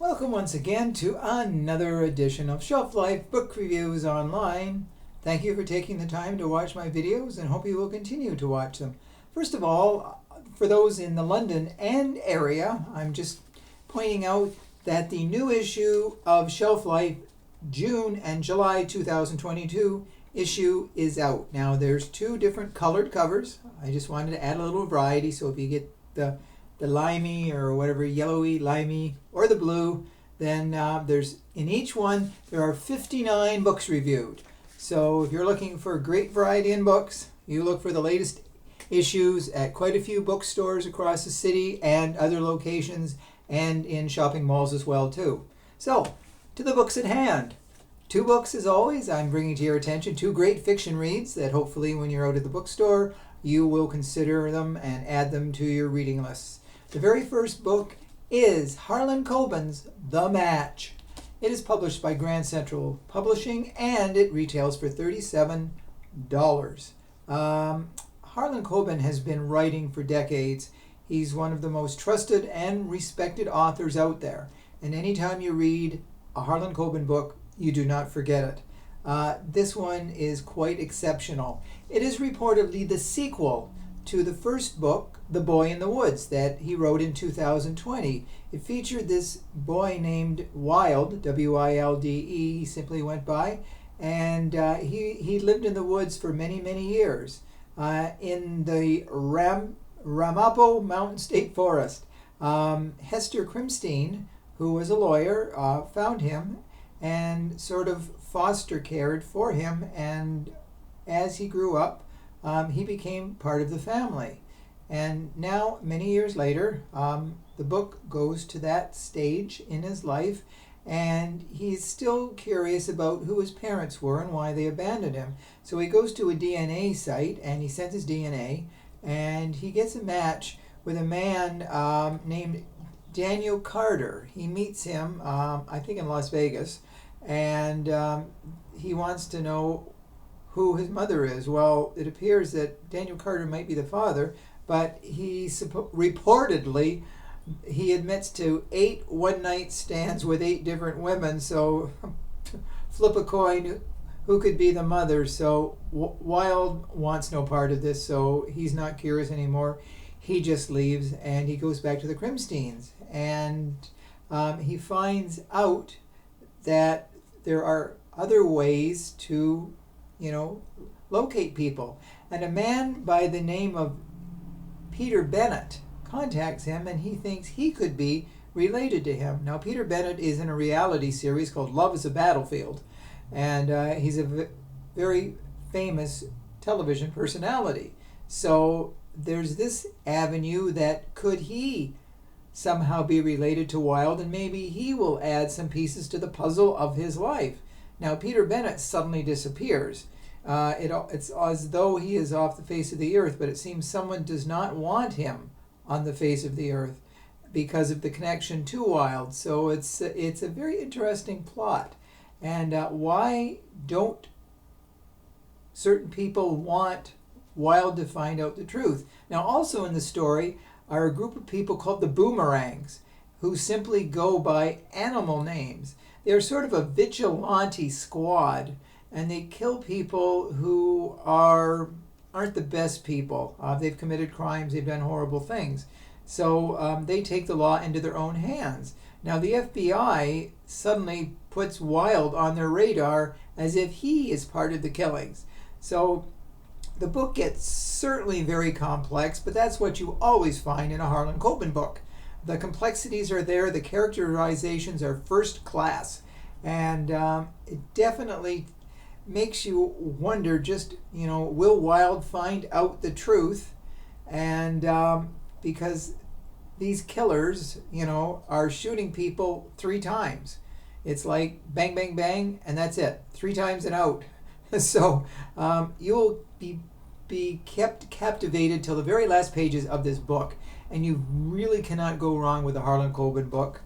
Welcome once again to another edition of Shelf Life Book Reviews Online. Thank you for taking the time to watch my videos and hope you will continue to watch them. First of all, for those in the London and area, I'm just pointing out that the new issue of Shelf Life June and July 2022 issue is out. Now there's two different colored covers. I just wanted to add a little variety, so if you get the limey or whatever, yellowy, limey, or the blue, then there's in each one there are 59 books reviewed. So if you're looking for a great variety in books, you look for the latest issues at quite a few bookstores across the city and other locations, and in shopping malls as well too. So to the books at hand. Two books, as always, I'm bringing to your attention, two great fiction reads that hopefully when you're out at the bookstore you will consider them and add them to your reading lists. The very first book is Harlan Coben's The Match. It is published by Grand Central Publishing and it retails for $37. Harlan Coben has been writing for decades. He's one of the most trusted and respected authors out there. And anytime you read a Harlan Coben book, you do not forget it. This one is quite exceptional. It is reportedly the sequel to the first book, The Boy in the Woods, that he wrote in 2020. It featured this boy named Wilde, W-I-L-D-E, he simply went by, and he lived in the woods for many, many years in the Ramapo Mountain State Forest. Hester Crimstein, who was a lawyer, found him and sort of foster cared for him, and as he grew up, he became part of the family. And now, many years later, the book goes to that stage in his life, and he's still curious about who his parents were and why they abandoned him. So he goes to a DNA site, and he sends his DNA, and he gets a match with a man named Daniel Carter. He meets him, I think in Las Vegas, and he wants to know who his mother is. Well, it appears that Daniel Carter might be the father, but he reportedly he admits to 8 one-night stands with 8 different women. So flip a coin, who could be the mother? So Wilde wants no part of this, so he's not curious anymore. He just leaves and he goes back to the Crimsteins, and he finds out that there are other ways to locate people. And a man by the name of Peter Bennett contacts him, and he thinks he could be related to him. Now, Peter Bennett is in a reality series called Love is a Battlefield, and he's a very famous television personality. So there's this avenue that could he somehow be related to Wilde, and maybe he will add some pieces to the puzzle of his life. Now, Peter Bennett suddenly disappears. It's as though he is off the face of the earth, but it seems someone does not want him on the face of the earth because of the connection to Wilde. So it's a very interesting plot. And why don't certain people want Wilde to find out the truth? Now, also in the story are a group of people called the Boomerangs, who simply go by animal names. They're sort of a vigilante squad, and they kill people who aren't the best people. They've committed crimes, they've done horrible things. So they take the law into their own hands. Now the FBI suddenly puts Wilde on their radar as if he is part of the killings. So the book gets certainly very complex, but that's what you always find in a Harlan Coben book. The complexities are there, the characterizations are first class, and it definitely makes you wonder just, will Wilde find out the truth? And because these killers, are shooting people 3 times. It's like bang, bang, bang, and that's it. 3 times and out. So you'll be kept captivated till the very last pages of this book, and you really cannot go wrong with a Harlan Coben book.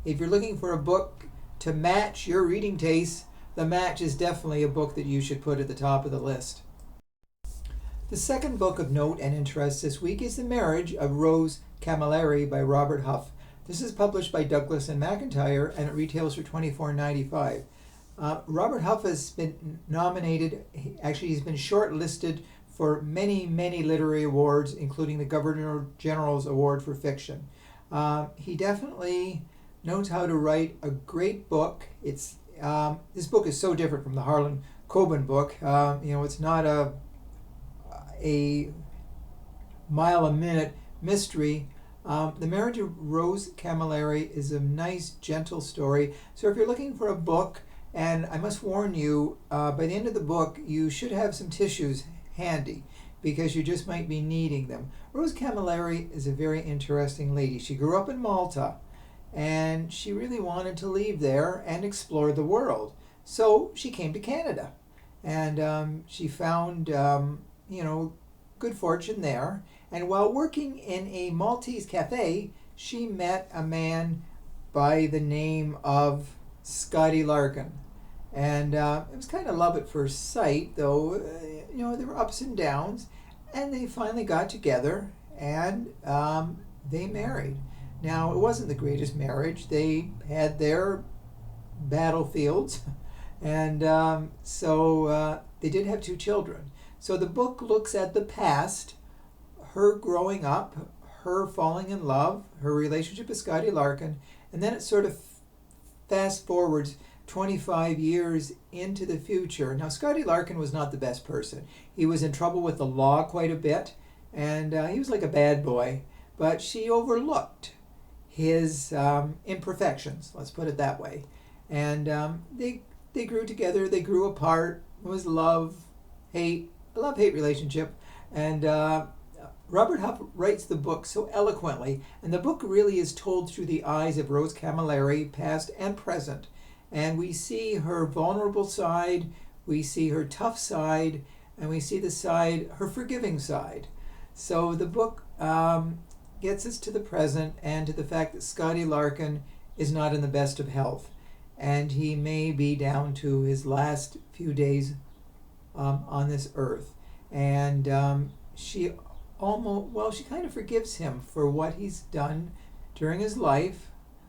If you're looking for a book to match your reading taste, The Match is definitely a book that you should put at the top of the list. The second book of note and interest this week is The Marriage of Rose Camilleri by Robert Hough. This is published by Douglas and McIntyre, and it retails for $24.95. Robert Huff has been nominated, actually he's been shortlisted for many, many literary awards, including the Governor General's Award for Fiction. He definitely knows how to write a great book. This book is so different from the Harlan Coben book. It's not a mile-a-minute mystery. The Marriage of Rose Camilleri is a nice, gentle story. So if you're looking for a book, and I must warn you, by the end of the book, you should have some tissues handy, because you just might be needing them. Rose Camilleri is a very interesting lady. She grew up in Malta, and she really wanted to leave there and explore the world. So she came to Canada, and she found, good fortune there. And while working in a Maltese cafe, she met a man by the name of Scotty Larkin. And it was kind of love at first sight, though, there were ups and downs. And they finally got together, and they married. Now, it wasn't the greatest marriage. They had their battlefields, and so they did have 2 children. So the book looks at the past, her growing up, her falling in love, her relationship with Scotty Larkin, and then it sort of fast forwards 25 years into the future. Now, Scotty Larkin was not the best person. He was in trouble with the law quite a bit, and he was like a bad boy, but she overlooked his imperfections, let's put it that way. And they grew together, they grew apart. It was a love-hate relationship. And Robert Huff writes the book so eloquently, and the book really is told through the eyes of Rose Camilleri, past and present. And we see her vulnerable side, we see her tough side, and we see her forgiving side. So the book gets us to the present and to the fact that Scotty Larkin is not in the best of health, and he may be down to his last few days on this earth. And she kind of forgives him for what he's done during his life.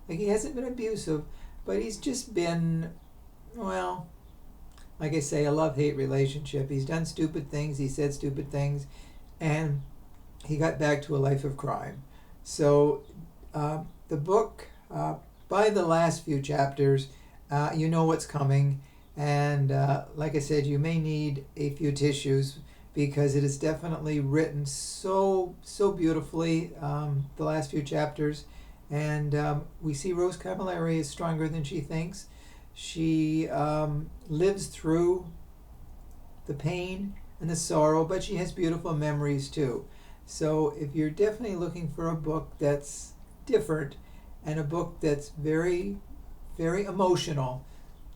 Like, he hasn't been abusive, but he's just been, like I say, a love-hate relationship. He's done stupid things, he said stupid things, and he got back to a life of crime. So the book, by the last few chapters, you know what's coming. And like I said, you may need a few tissues, because it is definitely written so beautifully, the last few chapters. And we see Rose Camilleri is stronger than she thinks. She lives through the pain and the sorrow, but she has beautiful memories too. So if you're definitely looking for a book that's different and a book that's very, very emotional,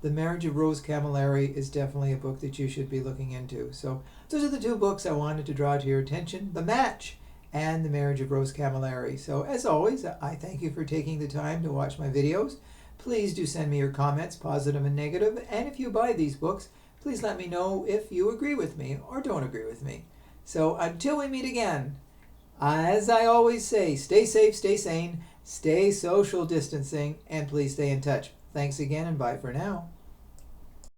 The Marriage of Rose Camilleri is definitely a book that you should be looking into. So those are the 2 books I wanted to draw to your attention: The Match and The Marriage of Rose Camilleri. So as always, I thank you for taking the time to watch my videos. Please do send me your comments, positive and negative. And if you buy these books, please let me know if you agree with me or don't agree with me. So until we meet again, as I always say, stay safe, stay sane, stay social distancing, and please stay in touch. Thanks again, and bye for now.